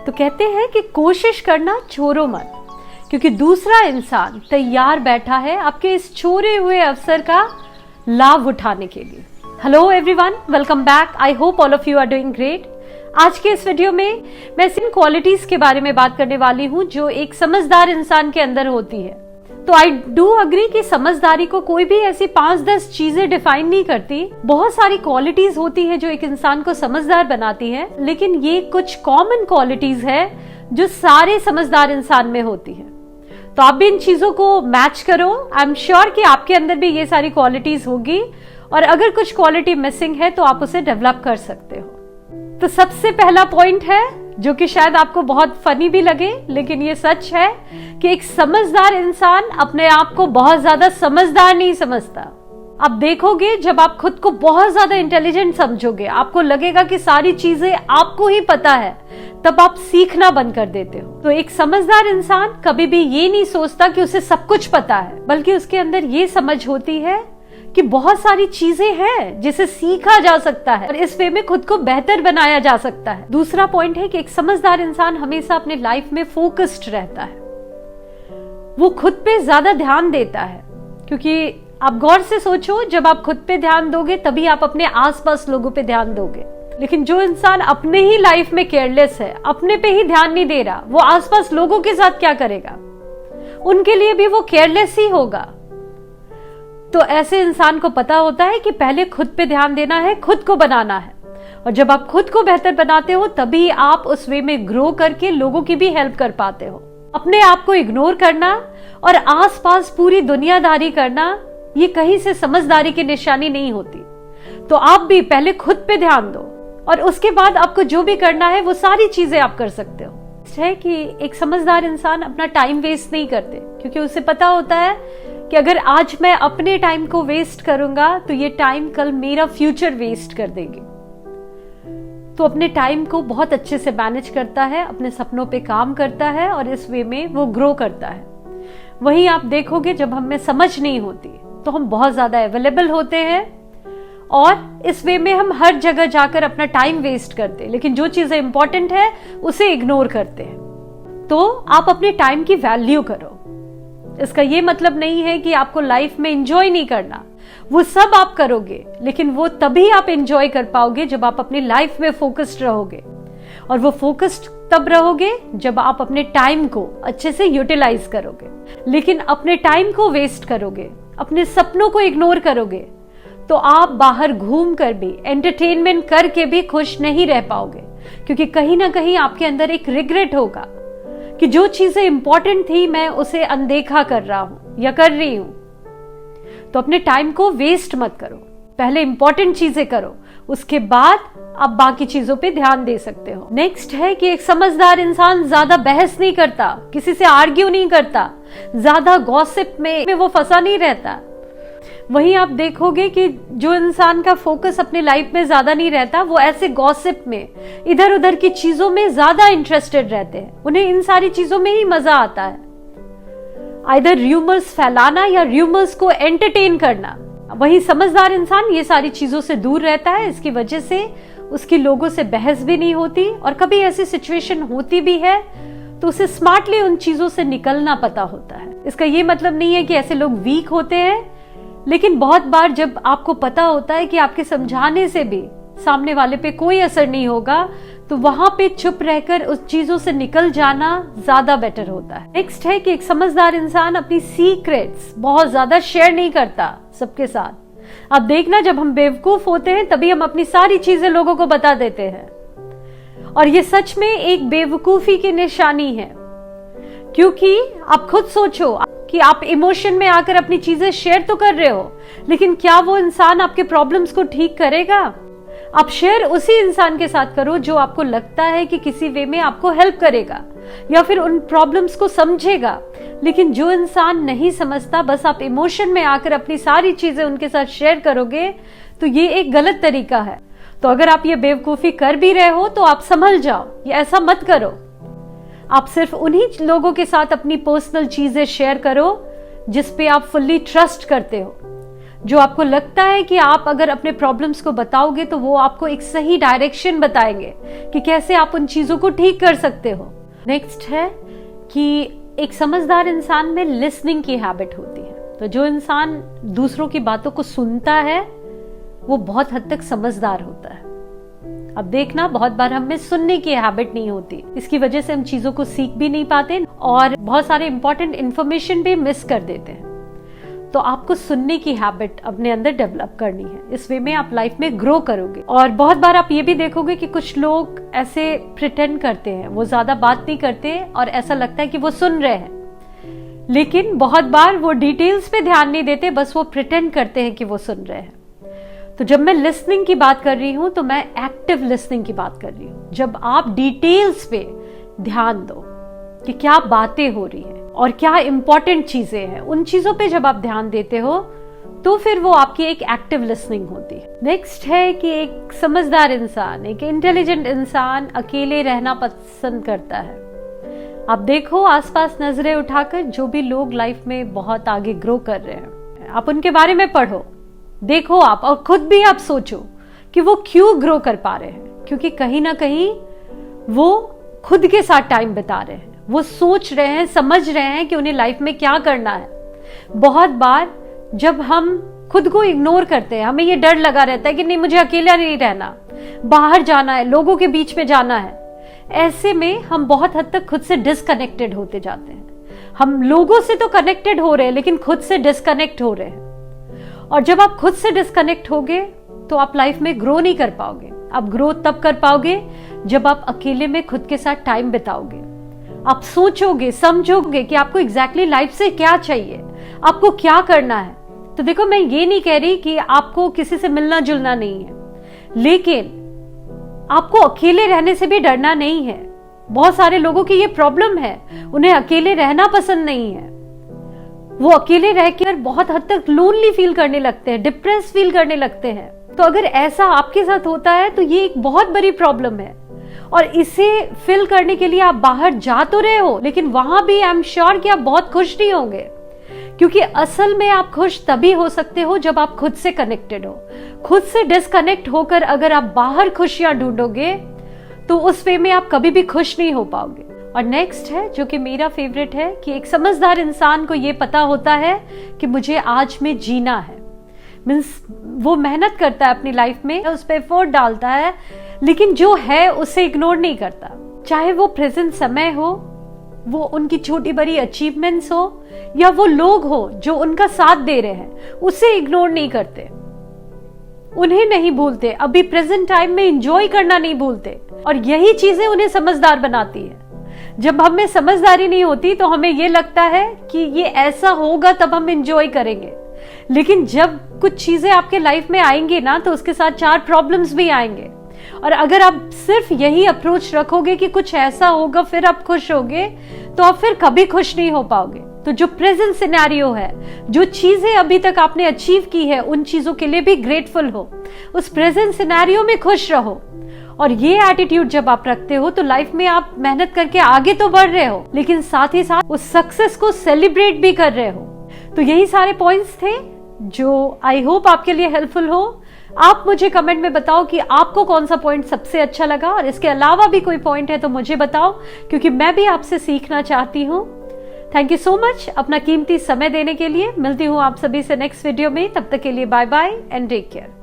तो कहते हैं कि कोशिश करना छोड़ो मत, क्योंकि दूसरा इंसान तैयार बैठा है आपके इस छोड़े हुए अवसर का लाभ उठाने के लिए। Hello everyone, welcome back. I hope all of you are doing great. आज के इस वीडियो में मैं इन क्वालिटीज के बारे में बात करने वाली हूं जो एक समझदार इंसान के अंदर होती है। तो आई डू अग्री कि समझदारी को कोई भी ऐसी 5-10 चीजें डिफाइन नहीं करती। बहुत सारी क्वालिटीज होती है जो एक इंसान को समझदार बनाती है, लेकिन ये कुछ कॉमन क्वालिटीज है जो सारे समझदार इंसान में होती है। तो आप भी इन चीजों को मैच करो। आई एम श्योर कि आपके अंदर भी ये सारी क्वालिटीज होगी, और अगर कुछ क्वालिटी मिसिंग है तो आप उसे डेवलप कर सकते हो। तो सबसे पहला पॉइंट है जो कि शायद आपको बहुत फनी भी लगे, लेकिन ये सच है कि एक समझदार इंसान अपने आप को बहुत ज्यादा समझदार नहीं समझता। आप देखोगे जब आप खुद को बहुत ज्यादा इंटेलिजेंट समझोगे, आपको लगेगा कि सारी चीजें आपको ही पता है, तब आप सीखना बंद कर देते हो। तो एक समझदार इंसान कभी भी ये नहीं सोचता कि उसे सब कुछ पता है, बल्कि उसके अंदर ये समझ होती है कि बहुत सारी चीजें हैं जिसे सीखा जा सकता है और इस वे में खुद को बेहतर बनाया जा सकता है। दूसरा पॉइंट है कि एक समझदार इंसान हमेशा अपने लाइफ में फोकस्ड रहता है। वो खुद पे ज्यादा ध्यान देता है, क्योंकि आप गौर से सोचो, जब आप खुद पे ध्यान दोगे तभी आप अपने आसपास लोगों पे ध्यान दोगे। लेकिन जो इंसान अपने ही लाइफ में केयरलेस है, अपने पे ही ध्यान नहीं दे रहा, वो आसपास लोगों के साथ क्या करेगा? उनके लिए भी वो केयरलेस ही होगा। तो ऐसे इंसान को पता होता है कि पहले खुद पे ध्यान देना है, खुद को बनाना है, और जब आप खुद को बेहतर बनाते हो तभी आप उस वे में ग्रो करके लोगों की भी हेल्प कर पाते हो। अपने आप को इग्नोर करना और आसपास पूरी दुनियादारी करना, ये कहीं से समझदारी की निशानी नहीं होती। तो आप भी पहले खुद पे ध्यान दो, और उसके बाद आपको जो भी करना है वो सारी चीजें आप कर सकते हो। है कि एक समझदार इंसान अपना टाइम वेस्ट नहीं करते, क्योंकि उसे पता होता है कि अगर आज मैं अपने टाइम को वेस्ट करूंगा तो ये टाइम कल मेरा फ्यूचर वेस्ट कर देगी। तो अपने टाइम को बहुत अच्छे से मैनेज करता है, अपने सपनों पे काम करता है, और इस वे में वो ग्रो करता है। वहीं आप देखोगे जब हमें समझ नहीं होती तो हम बहुत ज्यादा अवेलेबल होते हैं, और इस वे में हम हर जगह जाकर अपना टाइम वेस्ट करते हैं, लेकिन जो चीजें इंपॉर्टेंट है उसे इग्नोर करते हैं। तो आप अपने टाइम की वैल्यू करो। इसका ये मतलब नहीं है कि आपको लाइफ में एंजॉय नहीं करना, वो सब आप करोगे, लेकिन वो तभी आप एंजॉय कर पाओगे जब आप अपनी लाइफ में फोकस्ड रहोगे। और वो फोकस्ड तब रहोगे जब आप अपने टाइम को अच्छे से यूटिलाइज करोगे। लेकिन अपने टाइम को वेस्ट करोगे, अपने सपनों को इग्नोर करोगे, तो आप बाहर घूम कर भी, एंटरटेनमेंट करके भी खुश नहीं रह पाओगे, क्योंकि कहीं ना कहीं आपके अंदर एक रिग्रेट होगा कि जो चीजें इंपॉर्टेंट थी मैं उसे अनदेखा कर रहा हूं या कर रही हूं। तो अपने टाइम को वेस्ट मत करो, पहले इंपॉर्टेंट चीजें करो, उसके बाद आप बाकी चीजों पे ध्यान दे सकते हो। नेक्स्ट है कि एक समझदार इंसान ज्यादा बहस नहीं करता, किसी से आर्ग्यू नहीं करता, ज्यादा गॉसिप में वो फंसा नहीं रहता। वहीं आप देखोगे कि जो इंसान का फोकस अपने लाइफ में ज्यादा नहीं रहता, वो ऐसे गॉसिप में, इधर उधर की चीजों में ज्यादा इंटरेस्टेड रहते हैं। उन्हें इन सारी चीजों में ही मजा आता है, आइदर र्यूमर्स फैलाना या र्यूमर्स को एंटरटेन करना। वहीं समझदार इंसान ये सारी चीजों से दूर रहता है। इसकी वजह से उसकी लोगों से बहस भी नहीं होती, और कभी ऐसी सिचुएशन होती भी है तो उसे स्मार्टली उन चीजों से निकलना पता होता है। इसका ये मतलब नहीं है कि ऐसे लोग वीक होते हैं, लेकिन बहुत बार जब आपको पता होता है कि आपके समझाने से भी सामने वाले पे कोई असर नहीं होगा, तो वहां पे चुप रहकर उस चीजों से निकल जाना ज्यादा बेटर होता है। नेक्स्ट है कि एक समझदार इंसान अपनी सीक्रेट्स बहुत ज्यादा शेयर नहीं करता सबके साथ। अब देखना, जब हम बेवकूफ होते हैं तभी हम अपनी सारी चीजें लोगों को बता देते हैं, और ये सच में एक बेवकूफी की निशानी है। क्योंकि आप खुद सोचो कि आप इमोशन में आकर अपनी चीजें शेयर तो कर रहे हो, लेकिन क्या वो इंसान आपके प्रॉब्लम्स को ठीक करेगा? आप शेयर उसी इंसान के साथ करो जो आपको लगता है कि किसी वे में आपको हेल्प करेगा या फिर उन प्रॉब्लम्स को समझेगा। लेकिन जो इंसान नहीं समझता, बस आप इमोशन में आकर अपनी सारी चीजें उनके साथ शेयर करोगे, तो ये एक गलत तरीका है। तो अगर आप ये बेवकूफी कर भी रहे हो तो आप संभल जाओ, ये ऐसा मत करो। आप सिर्फ उन्हीं लोगों के साथ अपनी पर्सनल चीजें शेयर करो जिस पे आप फुल्ली ट्रस्ट करते हो, जो आपको लगता है कि आप अगर अपने प्रॉब्लम्स को बताओगे तो वो आपको एक सही डायरेक्शन बताएंगे कि कैसे आप उन चीजों को ठीक कर सकते हो। नेक्स्ट है कि एक समझदार इंसान में लिसनिंग की हैबिट होती है। तो जो इंसान दूसरों की बातों को सुनता है वो बहुत हद तक समझदार होता है। अब देखना, बहुत बार हमें सुनने की हैबिट नहीं होती, इसकी वजह से हम चीजों को सीख भी नहीं पाते और बहुत सारे इंपॉर्टेंट इंफॉर्मेशन भी मिस कर देते हैं। तो आपको सुनने की हैबिट अपने अंदर डेवलप करनी है, इस वे में आप लाइफ में ग्रो करोगे। और बहुत बार आप ये भी देखोगे कि कुछ लोग ऐसे प्रिटेंड करते हैं, वो ज्यादा बात नहीं करते और ऐसा लगता है कि वो सुन रहे हैं, लेकिन बहुत बार वो डिटेल्स पे ध्यान नहीं देते, बस वो प्रिटेंड करते हैं कि वो सुन रहे हैं। तो जब मैं लिसनिंग की बात कर रही हूं तो मैं एक्टिव लिसनिंग की बात कर रही हूं, जब आप डिटेल्स पे ध्यान दो कि क्या बातें हो रही हैं और क्या इंपॉर्टेंट चीजें हैं, उन चीजों पे जब आप ध्यान देते हो तो फिर वो आपकी एक एक्टिव लिसनिंग होती है। नेक्स्ट है कि एक समझदार इंसान, एक इंटेलिजेंट इंसान अकेले रहना पसंद करता है। आप देखो आसपास नजरें उठाकर, जो भी लोग लाइफ में बहुत आगे ग्रो कर रहे हैं, आप उनके बारे में पढ़ो, देखो आप, और खुद भी आप सोचो कि वो क्यों ग्रो कर पा रहे हैं। क्योंकि कहीं ना कहीं वो खुद के साथ टाइम बिता रहे हैं, वो सोच रहे हैं, समझ रहे हैं कि उन्हें लाइफ में क्या करना है। बहुत बार जब हम खुद को इग्नोर करते हैं, हमें ये डर लगा रहता है कि नहीं, मुझे अकेला नहीं रहना, बाहर जाना है, लोगों के बीच में जाना है। ऐसे में हम बहुत हद तक खुद से डिस्कनेक्टेड होते जाते हैं। हम लोगों से तो कनेक्टेड हो रहे हैं लेकिन खुद से डिस्कनेक्ट हो रहे हैं। और जब आप खुद से डिस्कनेक्ट होगे तो आप लाइफ में ग्रो नहीं कर पाओगे। आप ग्रो तब कर पाओगे जब आप अकेले में खुद के साथ टाइम बिताओगे, आप सोचोगे, समझोगे कि आपको एग्जैक्टली लाइफ से क्या चाहिए, आपको क्या करना है। तो देखो, मैं ये नहीं कह रही कि आपको किसी से मिलना जुलना नहीं है, लेकिन आपको अकेले रहने से भी डरना नहीं है। बहुत सारे लोगों की ये प्रॉब्लम है, उन्हें अकेले रहना पसंद नहीं है। वो अकेले रहकर बहुत हद तक लोनली फील करने लगते हैं, डिप्रेस फील करने लगते हैं। तो अगर ऐसा आपके साथ होता है तो ये एक बहुत बड़ी प्रॉब्लम है और इसे फिल करने के लिए आप बाहर जा तो रहे हो, लेकिन वहां भी आई एम श्योर कि आप बहुत खुश नहीं होंगे। क्योंकि असल में आप खुश तभी हो सकते हो जब आप खुद से कनेक्टेड हो। खुद से डिस्कनेक्ट होकर अगर आप बाहर खुशियां ढूंढोगे तो उस वे में आप कभी भी खुश नहीं हो पाओगे। और नेक्स्ट है, जो कि मेरा फेवरेट है, कि एक समझदार इंसान को यह पता होता है कि मुझे आज में जीना है। मीन्स वो मेहनत करता है अपनी लाइफ में, उस पर एफर्ट डालता है, लेकिन जो है उसे इग्नोर नहीं करता। चाहे वो प्रेजेंट समय हो, वो उनकी छोटी बड़ी अचीवमेंट्स हो, या वो लोग हो जो उनका साथ दे रहे हैं, उसे इग्नोर नहीं करते, उन्हें नहीं भूलते, अभी प्रेजेंट टाइम में एंजॉय करना नहीं भूलते। और यही चीजें उन्हें समझदार बनाती है। जब हमें समझदारी नहीं होती तो हमें ये लगता है कि ये ऐसा होगा तब हम एंजॉय करेंगे, लेकिन जब कुछ चीजें आपके लाइफ में आएंगी ना तो उसके साथ 4 प्रॉब्लम्स भी आएंगे। और अगर आप सिर्फ यही अप्रोच रखोगे कि कुछ ऐसा होगा फिर आप खुश होगे, तो आप फिर कभी खुश नहीं हो पाओगे। तो जो प्रेजेंट सिनेरियो है, जो चीजें अभी तक आपने अचीव की है, उन चीजों के लिए भी ग्रेटफुल हो, उस प्रेजेंट सिनेरियो में खुश रहो। और ये एटीट्यूड जब आप रखते हो तो लाइफ में आप मेहनत करके आगे तो बढ़ रहे हो, लेकिन साथ ही साथ उस सक्सेस को सेलिब्रेट भी कर रहे हो। तो यही सारे पॉइंट्स थे जो आई होप आपके लिए हेल्पफुल हो। आप मुझे कमेंट में बताओ कि आपको कौन सा पॉइंट सबसे अच्छा लगा, और इसके अलावा भी कोई पॉइंट है तो मुझे बताओ, क्योंकि मैं भी आपसे सीखना चाहती हूँ। थैंक यू सो मच अपना कीमती समय देने के लिए। मिलती हूँ आप सभी से नेक्स्ट वीडियो में, तब तक के लिए bye bye and take care.